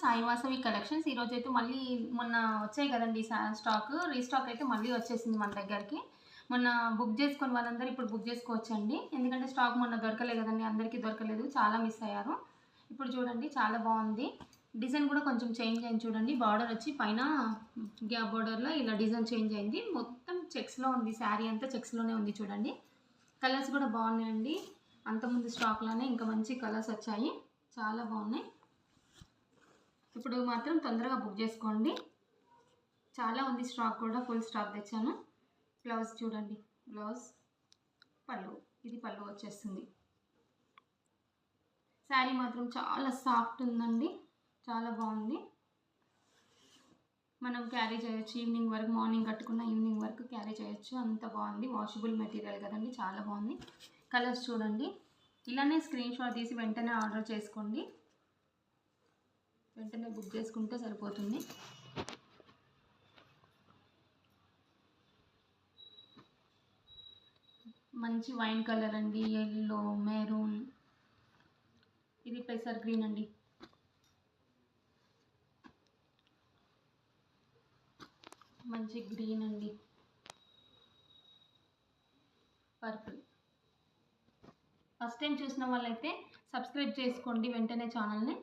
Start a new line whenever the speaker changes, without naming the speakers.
Sai Vasavi collections. ఈరోజైతే మళ్ళీ మొన్న వచ్చాయి కదండీ స్టాక్ రీస్టాక్ అయితే మళ్ళీ వచ్చేసింది మన దగ్గరికి. మొన్న బుక్ చేసుకున్న వాళ్ళందరూ ఇప్పుడు బుక్ చేసుకోవచ్చండి. ఎందుకంటే స్టాక్ మొన్న దొరకలే కదండి, అందరికీ దొరకలేదు, చాలా మిస్ అయ్యారు. ఇప్పుడు చూడండి చాలా బాగుంది. డిజైన్ కూడా కొంచెం చేంజ్ అయింది చూడండి. బార్డర్ వచ్చి పైన గ్యాప్ బార్డర్లో ఇలా డిజైన్ చేంజ్ అయింది. మొత్తం చెక్స్లో ఉంది, శారీ అంతా చెక్స్లోనే ఉంది చూడండి. కలర్స్ కూడా బాగున్నాయండి. అంతకుముందు స్టాక్లోనే ఇంకా మంచి కలర్స్ వచ్చాయి, చాలా బాగున్నాయి. ఇప్పుడు మాత్రం తొందరగా బుక్ చేసుకోండి. చాలా ఉంది స్టాక్ కూడా, ఫుల్ స్టాక్ తెచ్చాను. బ్లౌజ్ చూడండి, బ్లౌజ్ పళ్ళు, ఇది పళ్ళు వచ్చేస్తుంది. శారీ మాత్రం చాలా సాఫ్ట్ ఉందండి, చాలా బాగుంది. మనం క్యారీ చేయొచ్చు, ఈవినింగ్ వరకు, మార్నింగ్ కట్టుకున్న ఈవినింగ్ వరకు క్యారీ చేయొచ్చు, అంత బాగుంది. వాషబుల్ మెటీరియల్ కదండి, చాలా బాగుంది. కలర్స్ చూడండి. ఇలానే స్క్రీన్ షాట్ తీసి వెంటనే ఆర్డర్ చేసుకోండి, వెంటనే బుక్ చేసుకుంటే సరిపోతుంది. మంచి వైన్ కలర్ అండి, ఎల్లో, మెరూన్, ఇది పెసర్ గ్రీన్ అండి. మంచి గ్రీన్ అండి, పర్పుల్. ఫస్ట్ టైం చూసిన వాళ్ళైతే సబ్స్క్రైబ్ చేసుకోండి వెంటనే ఛానల్ని.